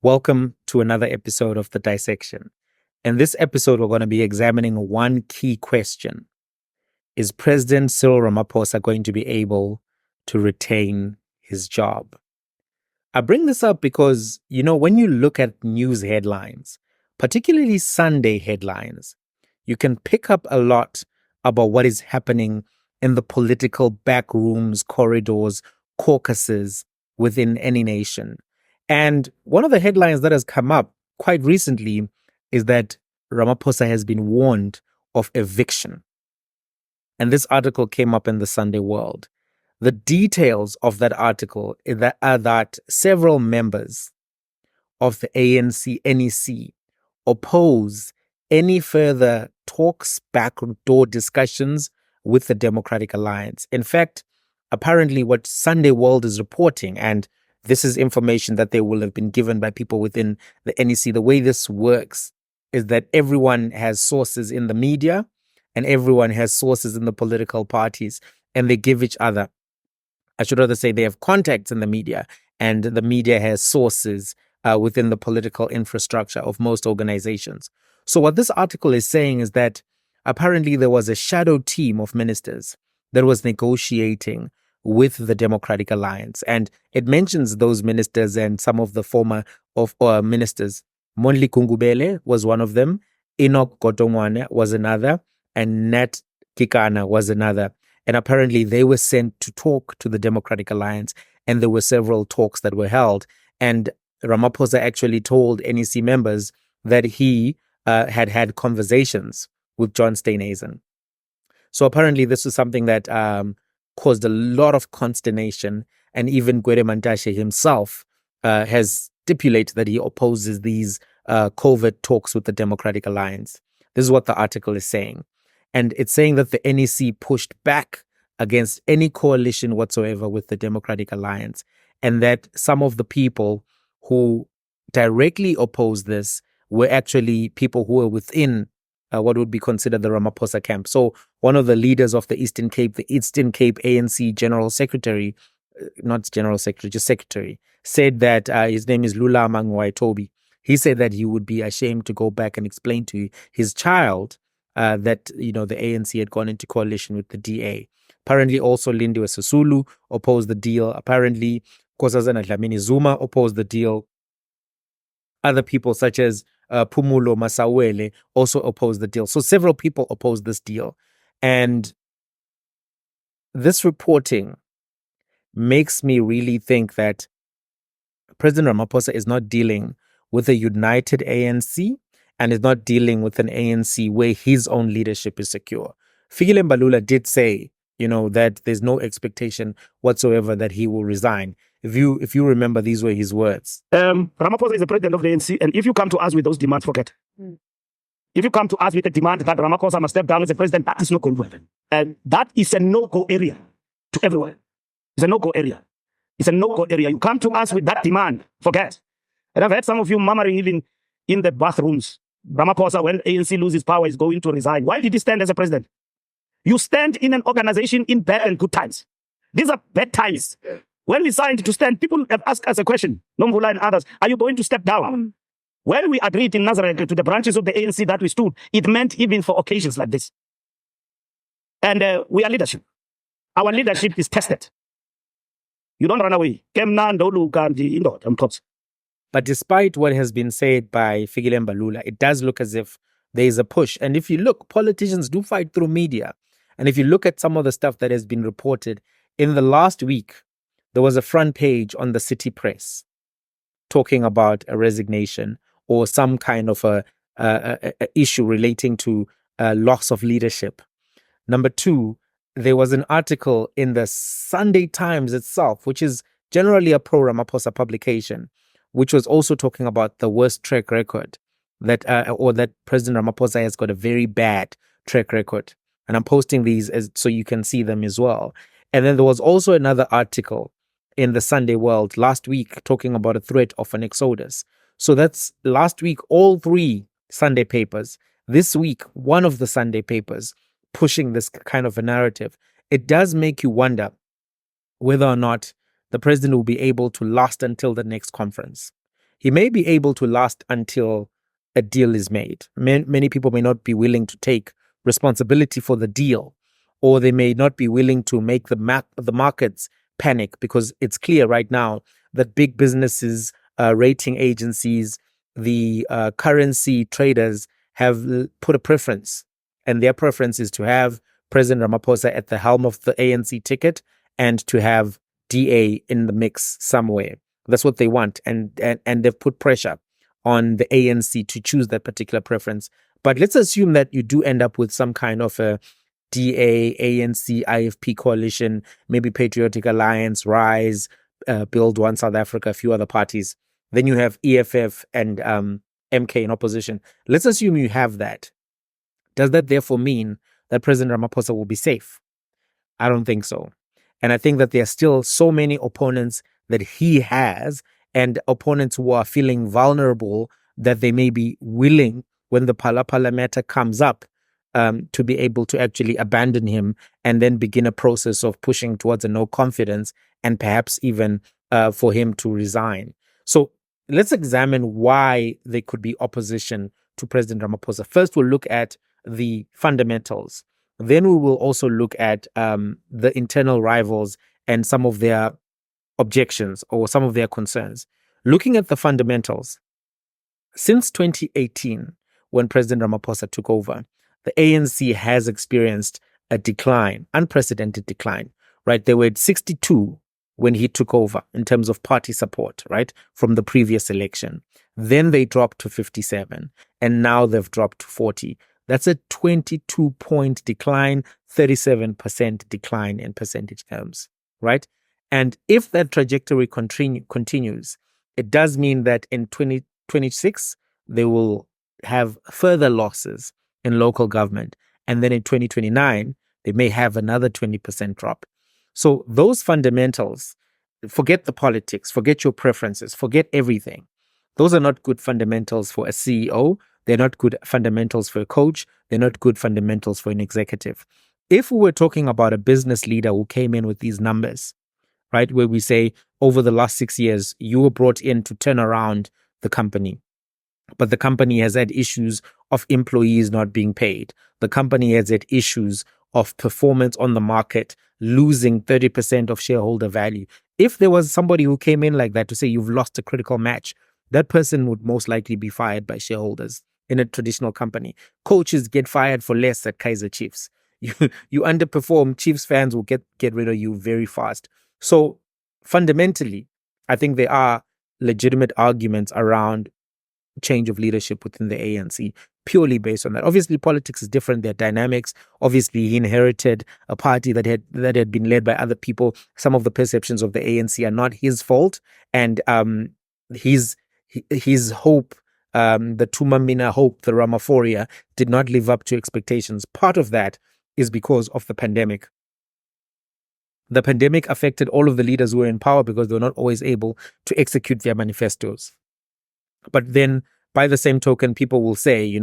Welcome to another episode of The Dissection. In this episode, we're going to be examining one key question. Is President Cyril Ramaphosa going to be able to retain his job? I bring this up because, when you look at news headlines, particularly Sunday headlines, you can pick up a lot about what is happening in the political back rooms, corridors, caucuses within any nation. And one of the headlines that has come up quite recently is that Ramaphosa has been warned of eviction. And this article came up in the Sunday World. The details of that article are that several members of the ANC NEC oppose any further talks, backdoor discussions with the Democratic Alliance. In fact, apparently what Sunday World is reporting, and this is information that they will have been given by people within the NEC. The way this works is that everyone has sources in the media and everyone has sources in the political parties, and they give each other. I should rather say they have contacts in the media, and the media has sources within the political infrastructure of most organizations. So what this article is saying is that apparently there was a shadow team of ministers that was negotiating with the Democratic Alliance. And it mentions those ministers and some of the former ministers. Monli Kungubele was one of them. Enoch Gotongwane was another. And Nat Kikana was another. And apparently they were sent to talk to the Democratic Alliance. And there were several talks that were held. And Ramaphosa actually told NEC members that he had conversations with John Steenhuisen. So apparently this was something that caused a lot of consternation, and even Gwede Mantashe himself has stipulated that he opposes these covert talks with the Democratic Alliance. This is what the article is saying. And it's saying that the NEC pushed back against any coalition whatsoever with the Democratic Alliance, and that some of the people who directly opposed this were actually people who were within what would be considered the Ramaphosa camp. So one of the leaders of the Eastern Cape ANC General Secretary, not General Secretary, just Secretary, said that his name is Lula Mangwaitobi. He said that he would be ashamed to go back and explain to his child that, the ANC had gone into coalition with the DA. Apparently also Lindiwe Sisulu opposed the deal. Apparently Nkosazana Dlamini Zuma opposed the deal. Other people such as Phumulo Masawele also opposed the deal. So several people opposed this deal. And this reporting makes me really think that President Ramaphosa is not dealing with a united ANC and is not dealing with an ANC where his own leadership is secure. Fikile Mbalula did say, that there's no expectation whatsoever that he will resign. If you remember, these were his words. Ramaphosa is the president of the ANC, and if you come to us with those demands, forget. If you come to us with a demand that Ramaphosa must step down as the president, that is not going to happen. And that is a no-go area to everywhere. It's a no-go area. It's a no-go area. You come to us with that demand, forget. And I've heard some of you murmuring even in the bathrooms. Ramaphosa, when ANC loses power, is going to resign. Why did he stand as a president? You stand in an organization in bad and good times. These are bad times. When we signed to stand, people have asked us a question, Nomvula and others, are you going to step down? When we agreed in Nazareth to the branches of the ANC that we stood, it meant even for occasions like this. And we are leadership. Our leadership is tested. You don't run away. But despite what has been said by Fikile Mbalula, it does look as if there is a push. And if you look, politicians do fight through media. And if you look at some of the stuff that has been reported, in the last week, there was a front page on the City Press talking about a resignation or some kind of a issue relating to loss of leadership. Number two, there was an article in the Sunday Times itself, which is generally a pro-Ramaphosa publication, which was also talking about the worst track record that President Ramaphosa has got a very bad track record. And I'm posting these so you can see them as well. And then there was also another article in the Sunday World last week talking about a threat of an exodus. So that's last week, all three Sunday papers. This week, one of the Sunday papers pushing this kind of a narrative. It does make you wonder whether or not the president will be able to last until the next conference. he may be able to last until a deal is made. Many people may not be willing to take responsibility for the deal, or they may not be willing to make the markets panic, because it's clear right now that big businesses, rating agencies, the currency traders have put a preference, and their preference is to have President Ramaphosa at the helm of the ANC ticket and to have DA in the mix somewhere. That's what they want, and they've put pressure on the ANC to choose that particular preference. But let's assume that you do end up with some kind of a DA, ANC, IFP coalition, maybe Patriotic Alliance, Rise, Build One South Africa, a few other parties. Then you have EFF and MK in opposition. Let's assume you have that. Does that therefore mean that President Ramaphosa will be safe? I don't think so. And I think that there are still so many opponents that he has, and opponents who are feeling vulnerable, that they may be willing, when the Phala matter comes up, to be able to actually abandon him and then begin a process of pushing towards a no confidence, and perhaps even for him to resign. So let's examine why there could be opposition to President Ramaphosa. First, we'll look at the fundamentals. Then we will also look at the internal rivals and some of their objections or some of their concerns. Looking at the fundamentals, since 2018, when President Ramaphosa took over, the ANC has experienced a decline, unprecedented decline, right? They were at 62 when he took over in terms of party support, right, from the previous election. Then they dropped to 57, and now they've dropped to 40. That's a 22-point decline, 37% decline in percentage terms, right? And if that trajectory continues, it does mean that in 2026, they will have further losses in local government. And then in 2029, they may have another 20% drop. So those fundamentals, forget the politics, forget your preferences, forget everything. Those are not good fundamentals for a CEO. They're not good fundamentals for a coach. They're not good fundamentals for an executive. If we were talking about a business leader who came in with these numbers, right, where we say over the last 6 years, you were brought in to turn around the company, but the company has had issues of employees not being paid. The company has had issues of performance on the market, losing 30% of shareholder value. If there was somebody who came in like that to say you've lost a critical match, that person would most likely be fired by shareholders in a traditional company. Coaches get fired for less at Kaizer Chiefs. You underperform, Chiefs fans will get rid of you very fast. So fundamentally, I think there are legitimate arguments around change of leadership within the ANC, purely based on that. Obviously, politics is different. There are dynamics. Obviously, he inherited a party that had been led by other people. Some of the perceptions of the ANC are not his fault, and his hope, the Tumamina hope, the Ramaphoria, did not live up to expectations. Part of that is because of the pandemic. The pandemic affected all of the leaders who were in power because they were not always able to execute their manifestos. But then, by the same token, people will say,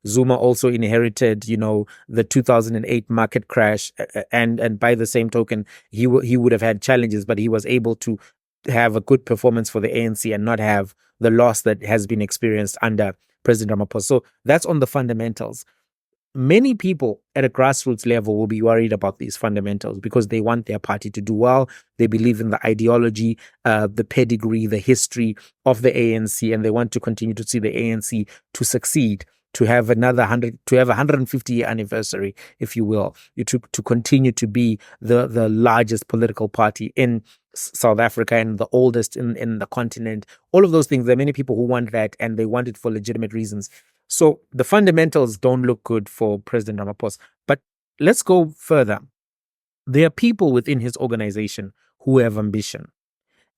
Zuma also inherited, the 2008 market crash. And by the same token, he would have had challenges, but he was able to have a good performance for the ANC and not have the loss that has been experienced under President Ramaphosa. So that's on the fundamentals. Many people at a grassroots level will be worried about these fundamentals because they want their party to do well. They believe in the ideology, the pedigree, the history of the ANC, and they want to continue to see the ANC to succeed, to have another 150-year anniversary, if you will, to continue to be the largest political party in South Africa and the oldest in the continent. All of those things. There are many people who want that, and they want it for legitimate reasons. So the fundamentals don't look good for President Ramaphosa. But let's go further. There are people within his organization who have ambition.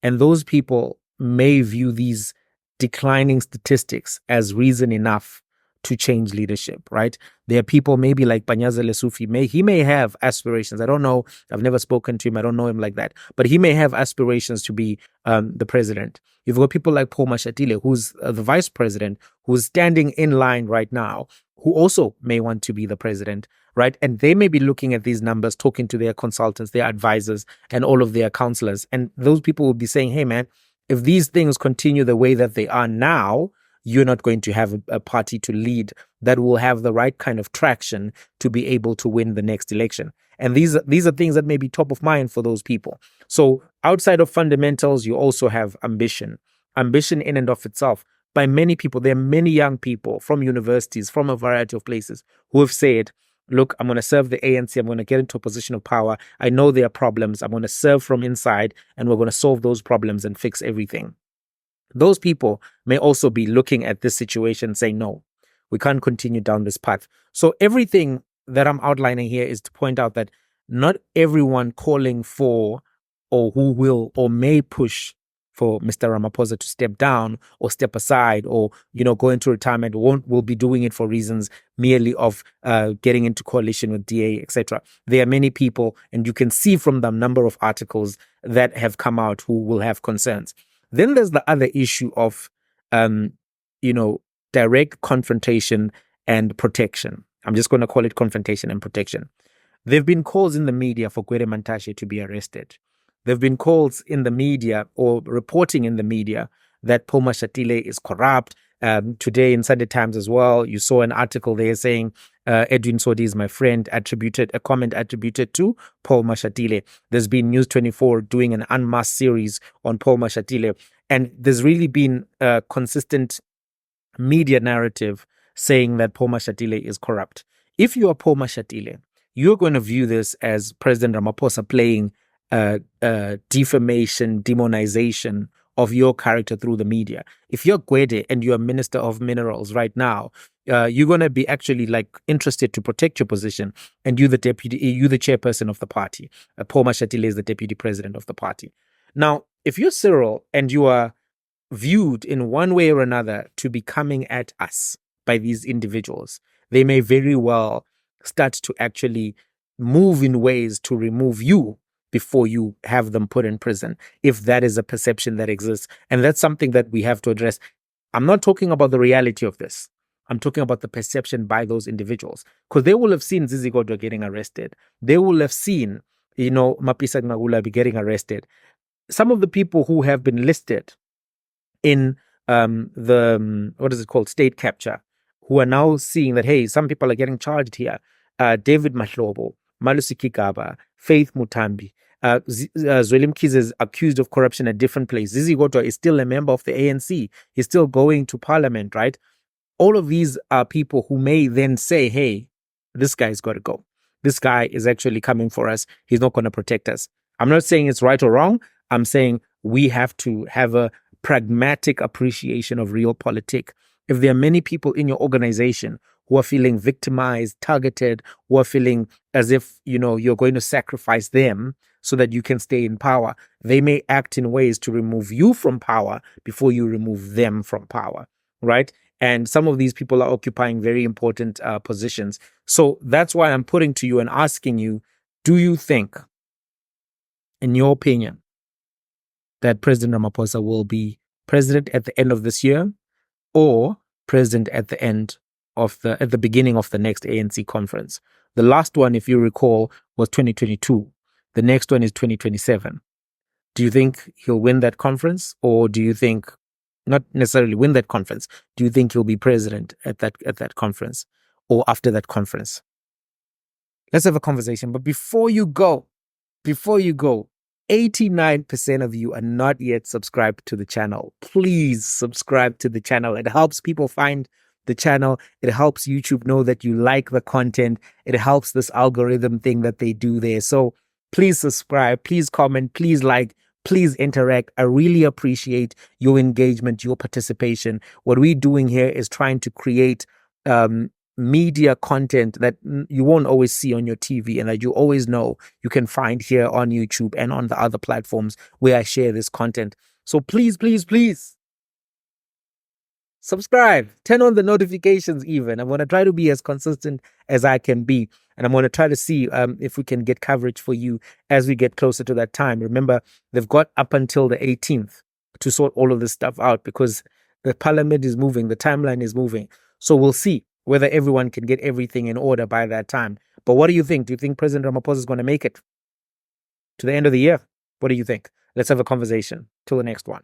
And those people may view these declining statistics as reason enough to change leadership, right? There are people maybe like Panyaza Lesufi. He may have aspirations. I don't know. I've never spoken to him. I don't know him like that. But he may have aspirations to be the president. You've got people like Paul Mashatile, who's the vice president, who's standing in line right now, who also may want to be the president, right? And they may be looking at these numbers, talking to their consultants, their advisors, and all of their counselors. And those people will be saying, hey, man, If these things continue the way that they are now, you're not going to have a party to lead that will have the right kind of traction to be able to win the next election. And these are things that may be top of mind for those people. So outside of fundamentals, you also have ambition. Ambition in and of itself. By many people, there are many young people from universities, from a variety of places, who have said, look, I'm going to serve the ANC. I'm going to get into a position of power. I know there are problems. I'm going to serve from inside, and we're going to solve those problems and fix everything. Those people may also be looking at this situation saying, no, we can't continue down this path. So everything that I'm outlining here is to point out that not everyone calling for or who will or may push for Mr. Ramaphosa to step down or step aside or, go into retirement will be doing it for reasons merely of getting into coalition with DA, etc. There are many people, and you can see from the number of articles that have come out, who will have concerns. Then there's the other issue of, direct confrontation and protection. I'm just going to call it confrontation and protection. There have been calls in the media for Gwede Mantashe to be arrested. There have been calls in the media or reporting in the media that Paul Mashatile is corrupt. Today in Sunday Times as well, you saw an article there saying Edwin Sodi is my friend, a comment attributed to Paul Mashatile. There's been News 24 doing an unmasked series on Paul Mashatile. And there's really been a consistent media narrative saying that Paul Mashatile is corrupt. If you are Paul Mashatile, you're going to view this as President Ramaphosa playing defamation, demonization of your character through the media. If you're Gwede and you're Minister of Minerals right now, you're going to be actually interested to protect your position, and you're the chairperson of the party. Paul Mashatile is the deputy president of the party. Now, if you're Cyril and you are viewed in one way or another to be coming at us by these individuals, they may very well start to actually move in ways to remove you before you have them put in prison, if that is a perception that exists. And that's something that we have to address. I'm not talking about the reality of this. I'm talking about the perception by those individuals, because they will have seen Zizi Kodwa getting arrested. They will have seen, Mapisa Ngagula be getting arrested. Some of the people who have been listed in state capture, who are now seeing that, hey, some people are getting charged here. David Mahlobo, Malusi Kigaba, Faith Mutambi, Zwelim Kiz is accused of corruption at different places. Zizi Kodwa is still a member of the ANC. He's still going to parliament, right? All of these are people who may then say, hey, this guy's got to go. This guy is actually coming for us. He's not going to protect us. I'm not saying it's right or wrong. I'm saying we have to have a pragmatic appreciation of realpolitik. If there are many people in your organization who are feeling victimized, targeted, who are feeling as if, you're going to sacrifice them so that you can stay in power, they may act in ways to remove you from power before you remove them from power, right? And some of these people are occupying very important positions. So that's why I'm putting to you and asking you, do you think, in your opinion, that President Ramaphosa will be president at the end of this year, or president at the beginning of the next ANC conference? The last one, if you recall, was 2022. The next one is 2027. Do you think he'll win that conference, or do you think not necessarily win that conference? Do you think he'll be president at that conference or after that conference? Let's have a conversation. But before you go, 89% of you are not yet subscribed to the channel. Please subscribe to the channel. It helps people find the channel. It helps YouTube know that you like the content. It helps this algorithm thing that they do there. So please subscribe, please comment, please like, please interact. I really appreciate your engagement, your participation. What we're doing here is trying to create media content that you won't always see on your TV, and that you always know you can find here on YouTube and on the other platforms where I share this content. So please, please, please subscribe, turn on the notifications even. I'm going to try to be as consistent as I can be. And I'm going to try to see if we can get coverage for you as we get closer to that time. Remember, they've got up until the 18th to sort all of this stuff out, because the parliament is moving, the timeline is moving. So we'll see whether everyone can get everything in order by that time. But what do you think? Do you think President Ramaphosa is going to make it to the end of the year? What do you think? Let's have a conversation. Till the next one.